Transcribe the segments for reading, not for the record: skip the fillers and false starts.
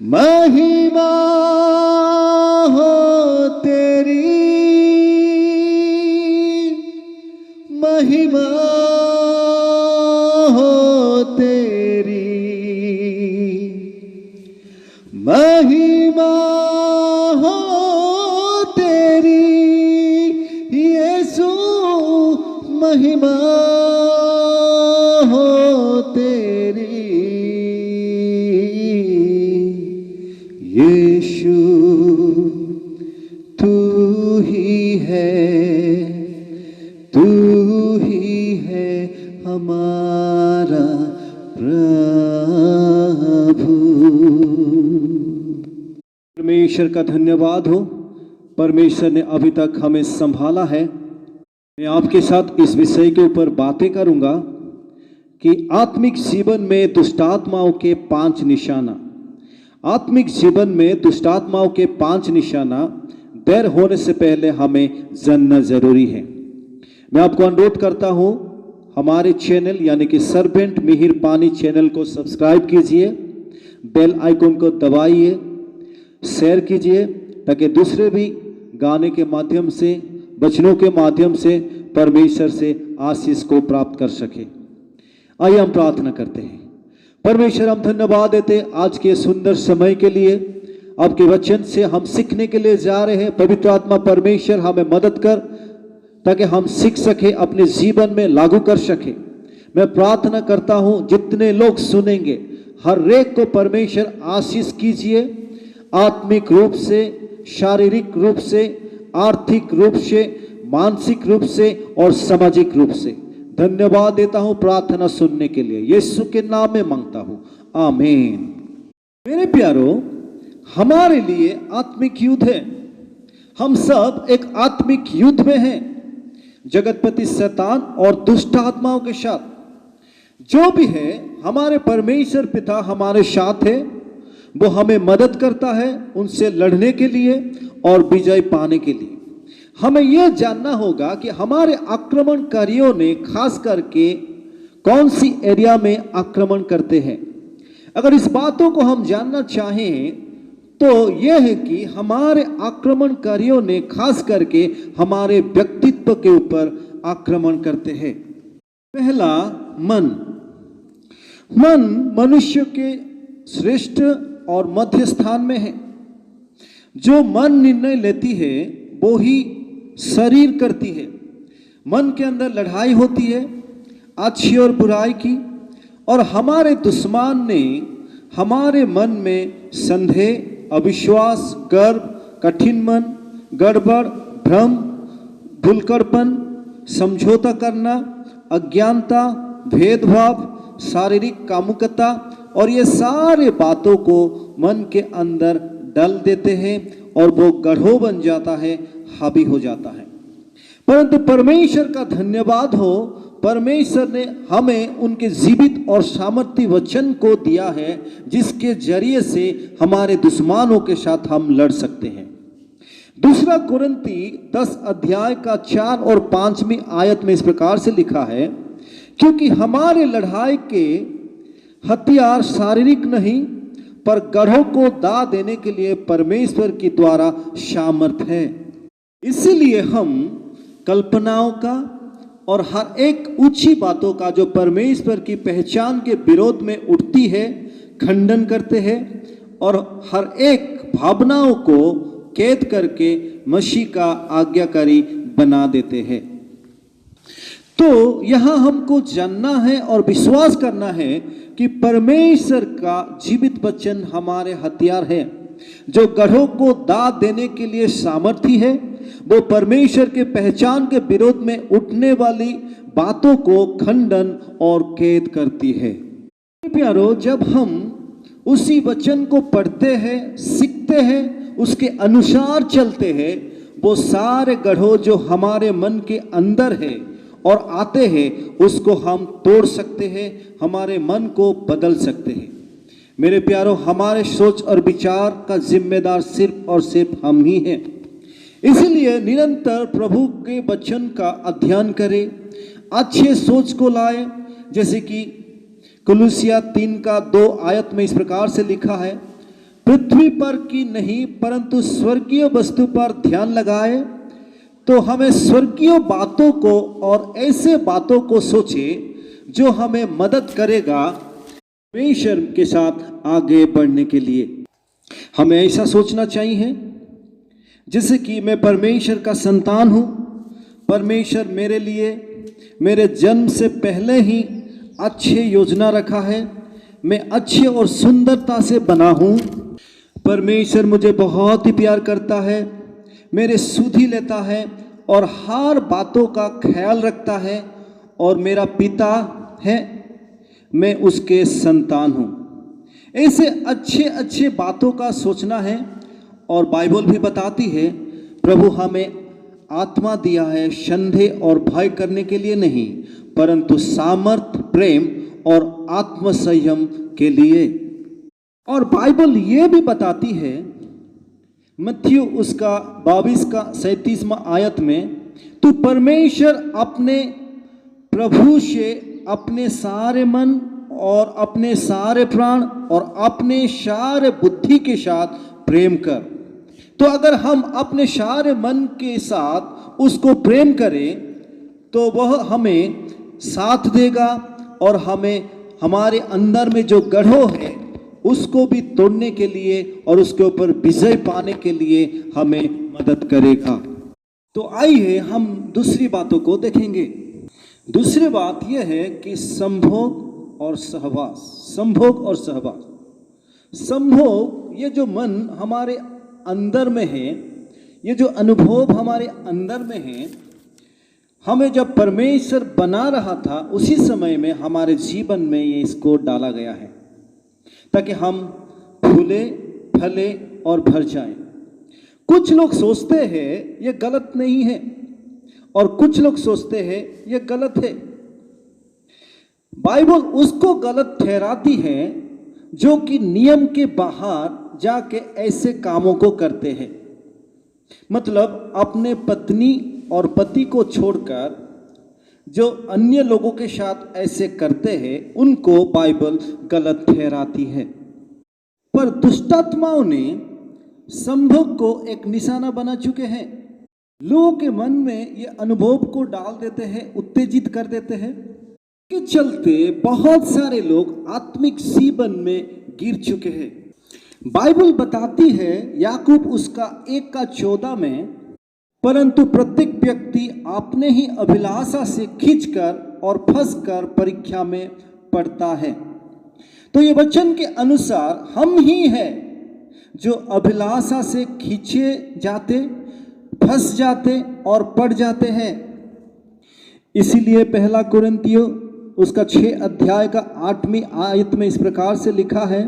महिमा हो तेरी, महिमा हो तेरी, महिमा हो तेरी यीशु, महिमा हो तेरी यीशु, तू ही है हमारा प्रभु। परमेश्वर का धन्यवाद हो, परमेश्वर ने अभी तक हमें संभाला है। मैं आपके साथ इस विषय के ऊपर बातें करूंगा कि आत्मिक जीवन में दुष्टात्माओं के 5 निशाना। आत्मिक जीवन में दुष्टात्माओं के 5 निशाना देर होने से पहले हमें जानना जरूरी है। मैं आपको अनुरोध करता हूं, हमारे चैनल यानी कि सर्वेंट मिहिर पानी चैनल को सब्सक्राइब कीजिए, बेल आइकन को दबाइए, शेयर कीजिए ताकि दूसरे भी गाने के माध्यम से, वचनों के माध्यम से परमेश्वर से आशीष को प्राप्त कर सके। आइए हम प्रार्थना करते हैं। परमेश्वर, हम धन्यवाद देते आज के सुंदर समय के लिए। आपके वचन से हम सीखने के लिए जा रहे हैं। पवित्र आत्मा परमेश्वर हमें मदद कर ताकि हम सीख सके, अपने जीवन में लागू कर सके। मैं प्रार्थना करता हूं जितने लोग सुनेंगे हर एक को परमेश्वर आशीष कीजिए, आत्मिक रूप से, शारीरिक रूप से, आर्थिक रूप से, मानसिक रूप से और सामाजिक रूप से। धन्यवाद देता हूं प्रार्थना सुनने के लिए, यीशु के नाम में मांगता हूं, आमीन। मेरे प्यारों, हमारे लिए आत्मिक युद्ध है। हम सब एक आत्मिक युद्ध में हैं, जगतपति शैतान और दुष्ट आत्माओं के साथ। जो भी है, हमारे परमेश्वर पिता हमारे साथ है। वो हमें मदद करता है उनसे लड़ने के लिए और विजय पाने के लिए। हमें यह जानना होगा कि हमारे आक्रमणकारियों ने खास करके कौन सी एरिया में आक्रमण करते हैं। अगर इस बातों को हम जानना चाहें तो यह है कि हमारे आक्रमणकारियों ने खास करके हमारे व्यक्तित्व के ऊपर आक्रमण करते हैं। पहला, मन। मन मनुष्य के श्रेष्ठ और मध्य स्थान में है। जो मन निर्णय लेती है वो ही शरीर करती है। मन के अंदर लड़ाई होती है अच्छी और बुराई की, और हमारे दुश्मन ने हमारे मन में संदेह, अविश्वास, गर्व, कठिन मन, गड़बड़, भ्रम, भूलकड़पन, समझौता करना, अज्ञानता, भेदभाव, शारीरिक कामुकता और ये सारे बातों को मन के अंदर डाल देते हैं और वो गढ़ो बन जाता है, हावी हो जाता है। परंतु परमेश्वर का धन्यवाद हो, परमेश्वर ने हमें उनके जीवित और सामर्थ्य वचन को दिया है जिसके जरिए से हमारे दुश्मनों के साथ हम लड़ सकते हैं। दूसरा कुरिन्ती 10 अध्याय का 4 और 5वीं आयत में इस प्रकार से लिखा है, क्योंकि हमारे लड़ाई के हथियार शारीरिक नहीं पर गढ़ों को दा देने के लिए परमेश्वर के द्वारा सामर्थ है। इसीलिए हम कल्पनाओं का और हर एक ऊंची बातों का जो परमेश्वर की पहचान के विरोध में उठती है, खंडन करते हैं और हर एक भावनाओं को कैद करके मसीह का आज्ञाकारी बना देते हैं। तो यहां हमको जानना है और विश्वास करना है कि परमेश्वर का जीवित वचन हमारे हथियार है जो गढ़ों को दाद देने के लिए सामर्थी है। वो परमेश्वर के पहचान के विरोध में उठने वाली बातों को खंडन और कैद करती है। प्यारो, जब हम उसी वचन को पढ़ते हैं, सीखते हैं, उसके अनुसार चलते हैं, वो सारे गढ़ों जो हमारे मन के अंदर है और आते हैं उसको हम तोड़ सकते हैं, हमारे मन को बदल सकते हैं। मेरे प्यारो, हमारे सोच और विचार का जिम्मेदार सिर्फ और सिर्फ हम ही हैं। इसलिए निरंतर प्रभु के वचन का अध्ययन करें, अच्छे सोच को लाए, जैसे कि कुलुसिया 3 का 2 आयत में इस प्रकार से लिखा है, पृथ्वी पर की नहीं परंतु स्वर्गीय वस्तु पर ध्यान लगाए, तो हमें स्वर्गीय बातों को और ऐसे बातों को सोचे जो हमें मदद करेगा परमेश्वर के साथ आगे बढ़ने के लिए। हमें ऐसा सोचना चाहिए जैसे कि मैं परमेश्वर का संतान हूँ, परमेश्वर मेरे लिए मेरे जन्म से पहले ही अच्छे योजना रखा है, मैं अच्छे और सुंदरता से बना हूँ, परमेश्वर मुझे बहुत ही प्यार करता है, मेरे सुधि लेता है और हर बातों का ख्याल रखता है और मेरा पिता है, मैं उसके संतान हूँ। ऐसे अच्छे अच्छे बातों का सोचना है। और बाइबल भी बताती है प्रभु हमें आत्मा दिया है संदेह और भय करने के लिए नहीं, परंतु सामर्थ, प्रेम और आत्मसंयम के लिए। और बाइबल ये भी बताती है मत्ती उसका 22 का 37वां आयत में, तू परमेश्वर अपने प्रभु से अपने सारे मन और अपने सारे प्राण और अपने सारे बुद्धि के साथ प्रेम कर। तो अगर हम अपने सारे मन के साथ उसको प्रेम करें तो वह हमें साथ देगा और हमें हमारे अंदर में जो गढ़ो है उसको भी तोड़ने के लिए और उसके ऊपर विजय पाने के लिए हमें मदद करेगा। तो आइए हम दूसरी बातों को देखेंगे। दूसरी बात यह है कि संभोग और सहवास। संभोग और सहवास। संभोग, ये जो मन हमारे अंदर में है, ये जो अनुभव हमारे अंदर में है, हमें जब परमेश्वर बना रहा था उसी समय में हमारे जीवन में ये इसको डाला गया है ताकि हम फूले, फले और भर जाएं। कुछ लोग सोचते हैं ये गलत नहीं है और कुछ लोग सोचते हैं ये गलत है। बाइबल उसको गलत ठहराती है जो कि नियम के बाहर जाके ऐसे कामों को करते हैं। मतलब अपने पत्नी और पति को छोड़कर जो अन्य लोगों के साथ ऐसे करते हैं उनको बाइबल गलत ठहराती है। पर दुष्टात्माओं ने संभोग को एक निशाना बना चुके हैं। लोगों के मन में ये अनुभव को डाल देते हैं, उत्तेजित कर देते हैं, के चलते बहुत सारे लोग आत्मिक जीवन में गिर चुके हैं। बाइबल बताती है याकूब उसका 1:14 में, परंतु प्रत्येक व्यक्ति अपने ही अभिलाषा से खींचकर और फंसकर परीक्षा में पड़ता है। तो ये वचन के अनुसार हम ही हैं जो अभिलाषा से खींचे जाते, फंस जाते और पड़ जाते हैं। इसीलिए पहला कुरिन्थियों उसका 6 अध्याय का 8वीं आयत में इस प्रकार से लिखा है,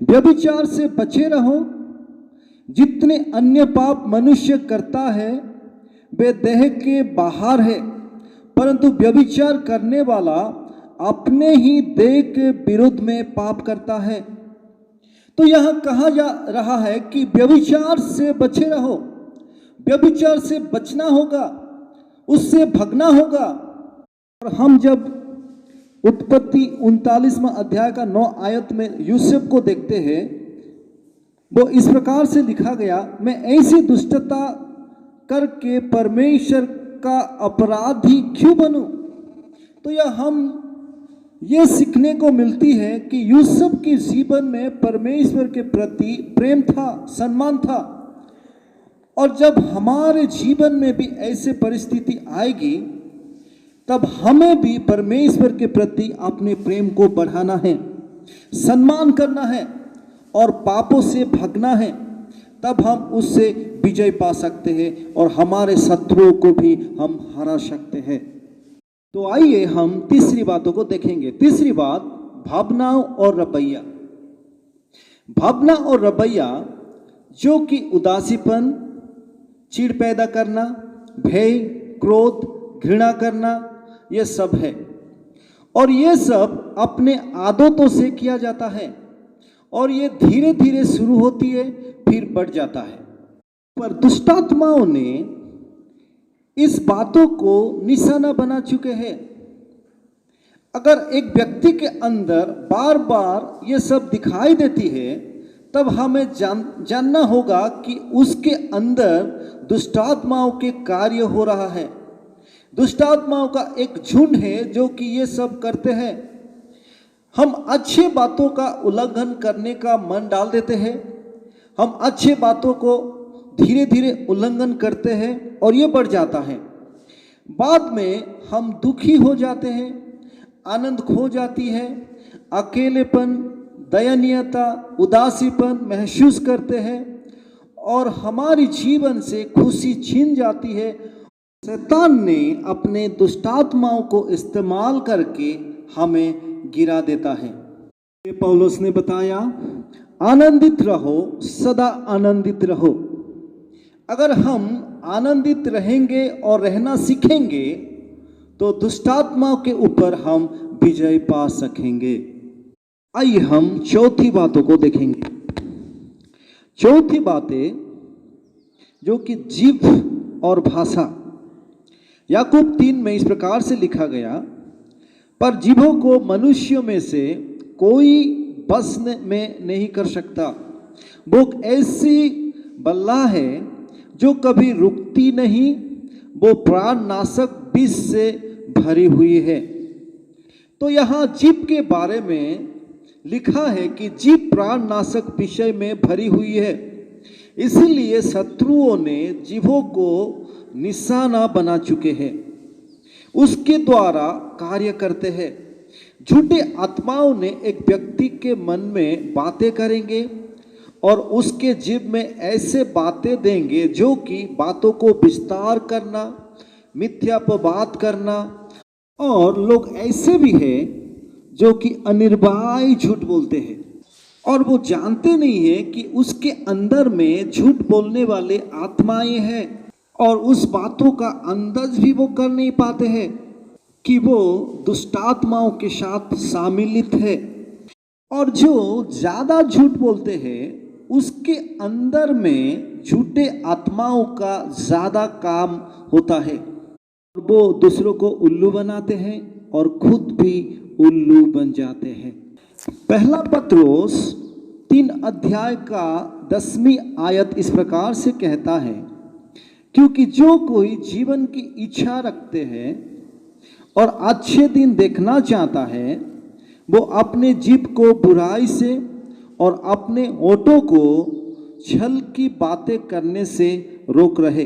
व्यभिचार से बचे रहो। जितने अन्य पाप मनुष्य करता है वे देह के बाहर है, परंतु व्यभिचार करने वाला अपने ही देह के विरुद्ध में पाप करता है। तो यह कहा जा रहा है कि व्यभिचार से बचे रहो। व्यभिचार से बचना होगा, उससे भगना होगा। और हम जब उत्पत्ति 39वां अध्याय का 9 आयत में यूसुफ को देखते हैं, वो इस प्रकार से लिखा गया, मैं ऐसी दुष्टता करके परमेश्वर का अपराधी क्यों बनूं। तो यह हम ये सीखने को मिलती है कि यूसुफ के जीवन में परमेश्वर के प्रति प्रेम था, सम्मान था। और जब हमारे जीवन में भी ऐसे परिस्थिति आएगी तब हमें भी परमेश्वर के प्रति अपने प्रेम को बढ़ाना है, सम्मान करना है और पापों से भागना है। तब हम उससे विजय पा सकते हैं और हमारे शत्रुओं को भी हम हरा सकते हैं। तो आइए हम तीसरी बातों को देखेंगे। तीसरी बात, भावनाओं और रवैया। भावना और रवैया जो कि उदासीपन, चिढ़ पैदा करना, भय, क्रोध, घृणा करना, ये सब है। और ये सब अपने आदतों से किया जाता है और ये धीरे धीरे शुरू होती है फिर बढ़ जाता है। पर दुष्टात्माओं ने इस बातों को निशाना बना चुके हैं। अगर एक व्यक्ति के अंदर बार बार ये सब दिखाई देती है तब हमें जानना होगा कि उसके अंदर दुष्टात्माओं के कार्य हो रहा है। दुष्टात्माओं का एक झुंड है जो कि ये सब करते हैं। हम अच्छे बातों का उल्लंघन करने का मन डाल देते हैं। हम अच्छे बातों को धीरे धीरे उल्लंघन करते हैं और ये बढ़ जाता है। बाद में हम दुखी हो जाते हैं, आनंद खो जाती है, अकेलेपन, दयनीयता, उदासीपन महसूस करते हैं और हमारी जीवन से खुशी छीन जाती है। शैतान ने अपने दुष्टात्माओं को इस्तेमाल करके हमें गिरा देता है। पौलुस ने बताया, आनंदित रहो, सदा आनंदित रहो। अगर हम आनंदित रहेंगे और रहना सीखेंगे तो दुष्टात्माओं के ऊपर हम विजय पा सकेंगे। आइए हम चौथी बातों को देखेंगे। चौथी बातें जो कि जीभ और भाषा। याकूब 3 में इस प्रकार से लिखा गया, पर जीभों को मनुष्यों में से कोई बस में नहीं कर सकता। वो ऐसी बल्ला है जो कभी रुकती नहीं, वो प्राण नाशक विष से भरी हुई है। तो यहाँ जीभ के बारे में लिखा है कि जीभ प्राण नाशक विषय में भरी हुई है। इसलिए शत्रुओं ने जीभों को निशाना बना चुके हैं, उसके द्वारा कार्य करते हैं। झूठे आत्माओं ने एक व्यक्ति के मन में बातें करेंगे और उसके जीभ में ऐसे बातें देंगे जो कि बातों को विस्तार करना, मिथ्यापवाद करना। और लोग ऐसे भी हैं जो कि अनिर्वाय झूठ बोलते हैं और वो जानते नहीं है कि उसके अंदर में झूठ बोलने वाले आत्माएं हैं और उस बातों का अंदाज भी वो कर नहीं पाते हैं कि वो दुष्टात्माओं के साथ शामिलित है। और जो ज़्यादा झूठ बोलते हैं उसके अंदर में झूठे आत्माओं का ज़्यादा काम होता है। वो दूसरों को उल्लू बनाते हैं और खुद भी उल्लू बन जाते हैं। पहला पत्रोस 3 अध्याय का 10वीं आयत इस प्रकार से कहता है, क्योंकि जो कोई जीवन की इच्छा रखते हैं और अच्छे दिन देखना चाहता है, वो अपने जीभ को बुराई से और अपने होठों को छल की बातें करने से रोक रहे।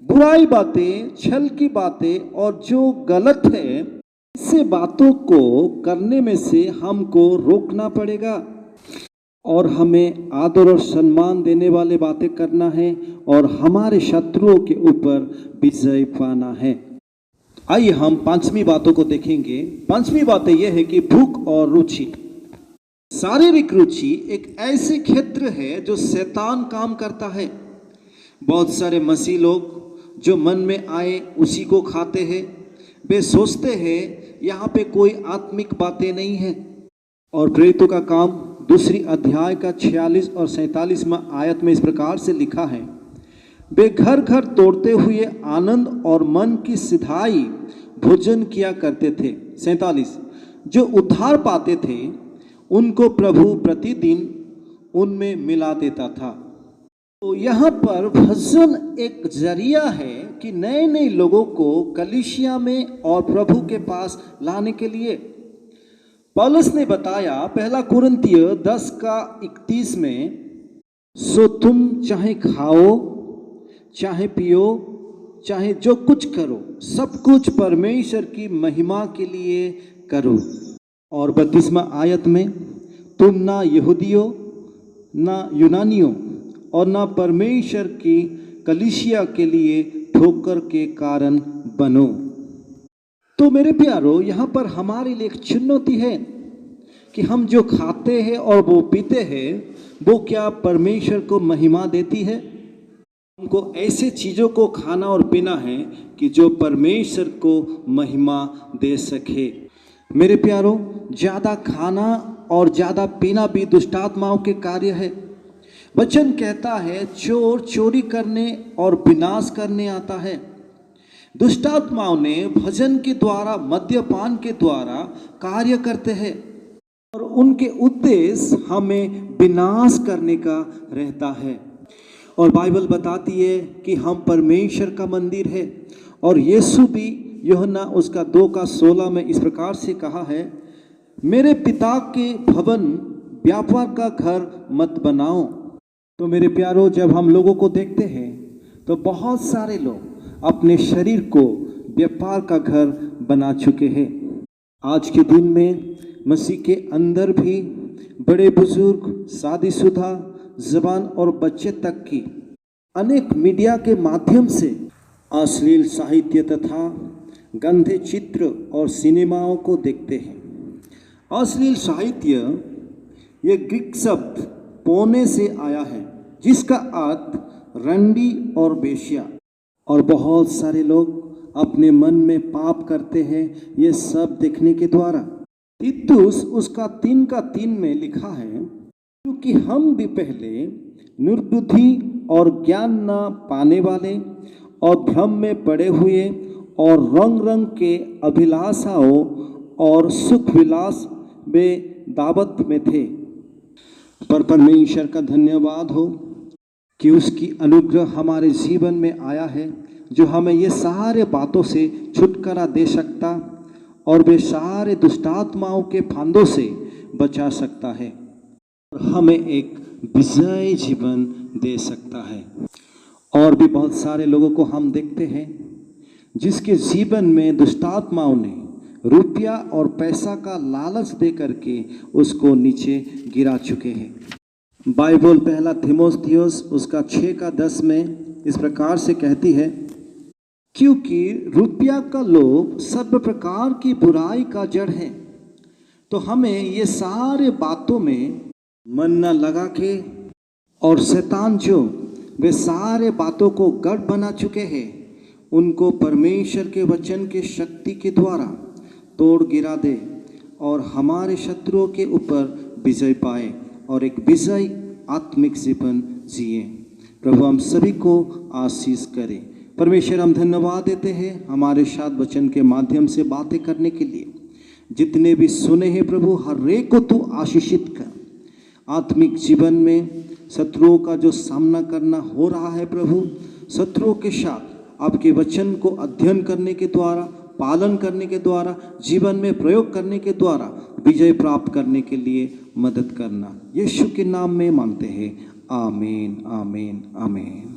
बुराई बातें, छल की बातें और जो गलत है, ऐसे बातों को करने में से हमको रोकना पड़ेगा और हमें आदर और सम्मान देने वाले बातें करना है और हमारे शत्रुओं के ऊपर विजय पाना है। आइए हम 5वीं बातों को देखेंगे। 5वीं बातें यह है कि भूख और रुचि। शारीरिक रुचि एक ऐसे क्षेत्र है जो शैतान काम करता है। बहुत सारे मसीह लोग जो मन में आए उसी को खाते हैं। वे सोचते हैं यहाँ पे कोई आत्मिक बातें नहीं है। और प्रेरितों का काम 2 अध्याय का 46 और 47वां आयत में इस प्रकार से लिखा है, वे घर घर तोड़ते हुए आनंद और मन की सिधाई भोजन किया करते थे। 47, जो उद्धार पाते थे उनको प्रभु प्रतिदिन उनमें मिला देता था। तो यहाँ पर भजन एक जरिया है कि नए नए लोगों को कलीसिया में और प्रभु के पास लाने के लिए। पौलुस ने बताया 1 कुरिन्थिय 10 का 31 में, सो तुम चाहे खाओ, चाहे पियो, चाहे जो कुछ करो, सब कुछ परमेश्वर की महिमा के लिए करो। और 32वां आयत में, तुम ना यहूदियों ना यूनानियों और ना परमेश्वर की कलीसिया के लिए ठोकर के कारण बनो। तो मेरे प्यारो, यहाँ पर हमारे लिए एक चुनौती है कि हम जो खाते हैं और वो पीते हैं वो क्या परमेश्वर को महिमा देती है। हमको ऐसे चीज़ों को खाना और पीना है कि जो परमेश्वर को महिमा दे सके। मेरे प्यारो, ज़्यादा खाना और ज़्यादा पीना भी दुष्टात्माओं के कार्य है। वचन कहता है, चोर चोरी करने और विनाश करने आता है। दुष्टात्माओं ने भजन के द्वारा, मद्यपान के द्वारा कार्य करते हैं। और उनके उद्देश्य हमें विनाश करने का रहता है। और बाइबल बताती है कि हम परमेश्वर का मंदिर है। और यीशु भी यूहन्ना उसका 2:16 में इस प्रकार से कहा है, मेरे पिता के भवन व्यापार का घर मत बनाओ। तो मेरे प्यारों, जब हम लोगों को देखते हैं तो बहुत सारे लोग अपने शरीर को व्यापार का घर बना चुके हैं। आज के दिन में मसीह के अंदर भी बड़े बुजुर्ग, शादीशुदा, जवान और बच्चे तक की अनेक मीडिया के माध्यम से अश्लील साहित्य तथा गंदे चित्र और सिनेमाओं को देखते हैं। अश्लील साहित्य ये ग्रीक शब्द पोने से आया है, जिसका अर्थ रंडी और बेश्या। और बहुत सारे लोग अपने मन में पाप करते हैं ये सब देखने के द्वारा। तीतुस उसका 3:3 में लिखा है, क्योंकि हम भी पहले निर्बुद्धि और ज्ञान न पाने वाले और भ्रम में पड़े हुए और रंग रंग के अभिलाषाओं और सुख विलास में दावत में थे। पर परमेश्वर का धन्यवाद हो कि उसकी अनुग्रह हमारे जीवन में आया है, जो हमें ये सारे बातों से छुटकारा दे सकता और वे सारे दुष्टात्माओं के फांदों से बचा सकता है और हमें एक विजय जीवन दे सकता है। और भी बहुत सारे लोगों को हम देखते हैं जिसके जीवन में दुष्टात्माओं ने रुपया और पैसा का लालच दे करके उसको नीचे गिरा चुके हैं। बाइबल पहला थिमोथियुस उसका 6:10 में इस प्रकार से कहती है, क्योंकि रुपया का लोभ सर्व प्रकार की बुराई का जड़ है। तो हमें ये सारे बातों में मन न लगा के, और शैतान जो वे सारे बातों को गढ़ बना चुके हैं, उनको परमेश्वर के वचन के शक्ति के द्वारा तोड़ गिरा दे और हमारे शत्रुओं के ऊपर विजय पाए और एक विजय आत्मिक जीवन जिए। प्रभु हम सभी को आशीष करे। परमेश्वर हम धन्यवाद देते हैं हमारे साथ वचन के माध्यम से बातें करने के लिए। जितने भी सुने हैं प्रभु, हर एक को तू आशीषित कर। आत्मिक जीवन में शत्रुओं का जो सामना करना हो रहा है प्रभु, शत्रुओं के साथ आपके वचन को अध्ययन करने के द्वारा, पालन करने के द्वारा, जीवन में प्रयोग करने के द्वारा विजय प्राप्त करने के लिए मदद करना। यीशु के नाम में मांगते हैं, आमीन, आमीन, आमीन।